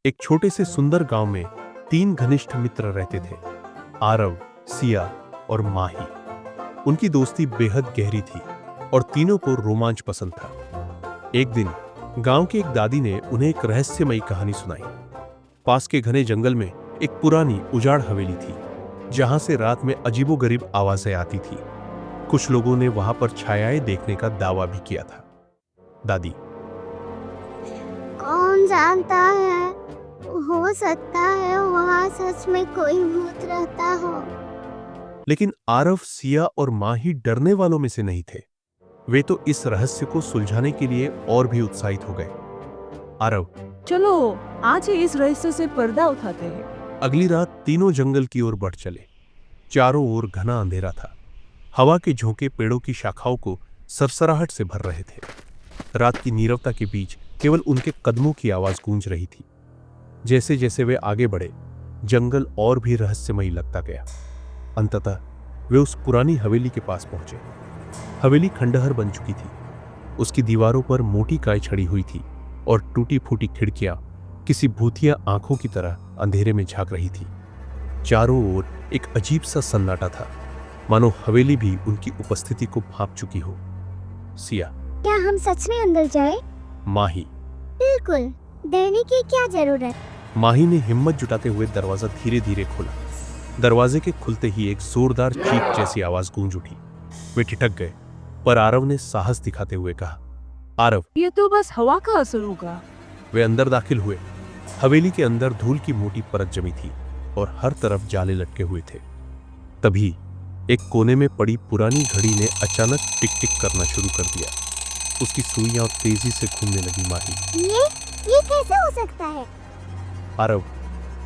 एक छोटे से सुंदर गांव में तीन घनिष्ठ मित्र रहते थे, आरव, सिया और माही। उनकी दोस्ती बेहद गहरी थी और तीनों को रोमांच पसंद था। एक दिन गांव की एक दादी ने उन्हें एक रहस्यमयी कहानी सुनाई। पास के घने जंगल में एक पुरानी उजाड़ हवेली थी, जहां से रात में अजीबोगरीब आवाजें आती थी। कुछ लोगों ने वहां पर छायाएं देखने का दावा भी किया था। दादी: कौन जानता है, हो सकता है वहाँ सच में कोई भूत रहता हो। लेकिन आरव, सिया और माही डरने वालों में से नहीं थे। वे तो इस रहस्य को सुलझाने के लिए और भी उत्साहित हो गए। आरव: चलो आज ही इस रहस्य से पर्दा उठाते हैं। अगली रात तीनों जंगल की ओर बढ़ चले। चारों ओर घना अंधेरा था। हवा के झोंके पेड़ों की शाखाओं को सरसराहट से भर रहे थे। रात की नीरवता के बीच केवल उनके कदमों की आवाज गूंज रही थी। जैसे जैसे वे आगे बढ़े, जंगल और भी रहस्यमयी लगता गया। अंततः वे उस पुरानी हवेली के पास पहुंचे। हवेली खंडहर बन चुकी थी। उसकी दीवारों पर मोटी काई छड़ी हुई थी और टूटी फूटी खिड़कियां किसी भूतिया आंखों की तरह अंधेरे में झांक रही थी। चारों ओर एक अजीब सा सन्नाटा था, मानो हवेली भी उनकी उपस्थिति को भांप चुकी हो। सिया: क्या हम सच में अंदर जाए? माही: बिल्कुल, डरने की क्या जरूरत। माही ने हिम्मत जुटाते हुए दरवाजा धीरे धीरे खोला। दरवाजे के खुलते ही एक जोरदार चीख जैसी आवाज गूंज उठी। वे ठिठक गए, पर आरव ने साहस दिखाते हुए कहा: आरव। ये तो बस हवा का असर होगा। वे अंदर दाखिल हुए। हवेली के अंदर धूल की मोटी परत जमी थी और हर तरफ जाले लटके हुए थे। तभी एक कोने में पड़ी पुरानी घड़ी ने अचानक टिक टिक करना शुरू कर दिया। उसकी सुइयां तेजी से घूमने लगी। माही: ये कैसे हो सकता है? आरव: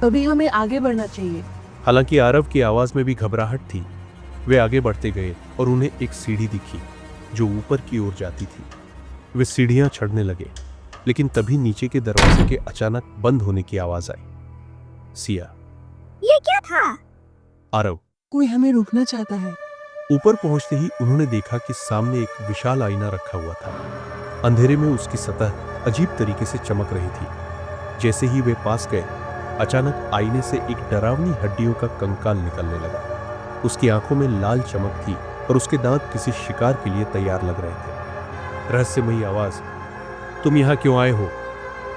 अभी हमें आगे बढ़ना चाहिए। हालांकि आरव की आवाज में भी घबराहट थी। वे आगे बढ़ते गए और उन्हें एक सीढ़ी दिखी जो ऊपर की ओर जाती थी। वे सीढ़ियां चढ़ने लगे, लेकिन तभी नीचे के दरवाजे के अचानक बंद होने की आवाज आई। सिया: ये क्या था? आरव: कोई हमें रोकना चाहता है। ऊपर पहुंचते ही उन्होंने देखा कि सामने एक विशाल आईना रखा हुआ था। अंधेरे में उसकी सतह अजीब तरीके से चमक रही थी। जैसे ही वे पास गए, अचानक आईने से एक डरावनी हड्डियों का कंकाल निकलने लगा। उसकी आंखों में लाल चमक थी और उसके दांत किसी शिकार के लिए तैयार लग रहे थे। रहस्यमयी आवाज: तुम यहाँ क्यों आए हो?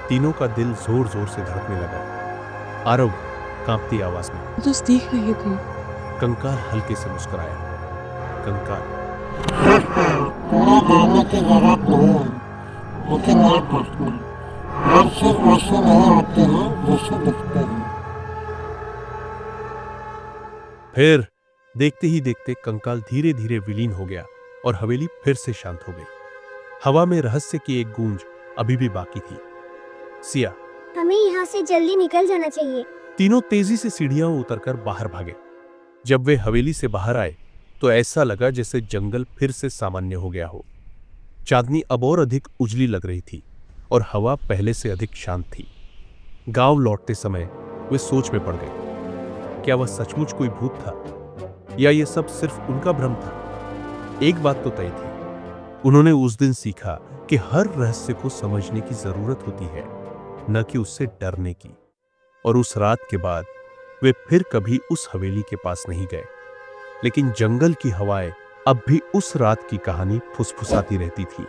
तीनों का दिल जोर जोर से धड़कने लगा। आरव कांपती आवाज में: तो देख रहे थे। कंकाल हल्के से मुस्कुराया। कंकाल: तुम्हें डरने की जरूरत नहीं है, लेकिन याद रखना, हर चीज वैसी नहीं होती है जैसे दिखती है। फिर देखते ही देखते कंकाल धीरे धीरे विलीन हो गया और हवेली फिर से शांत हो गई। हवा में रहस्य की एक गूंज अभी भी बाकी थी। सिया: हमें यहाँ से जल्दी निकल जाना चाहिए। तीनों तेजी से सीढ़ियां उतरकर बाहर भागे। जब वे हवेली से बाहर आए तो ऐसा लगा जैसे जंगल फिर से सामान्य हो गया हो। चांदनी अब और अधिक उजली लग रही थी और हवा पहले से अधिक शांत थी। गांव लौटते समय वे सोच में पड़ गए। क्या वह सचमुच कोई भूत था या यह सब सिर्फ उनका भ्रम था? एक बात तो तय थी, उन्होंने उस दिन सीखा कि हर रहस्य को समझने की जरूरत होती है, न कि उससे डरने की। और उस रात के बाद वे फिर कभी उस हवेली के पास नहीं गए। लेकिन जंगल की हवाएं अब भी उस रात की कहानी फुसफुसाती रहती थी।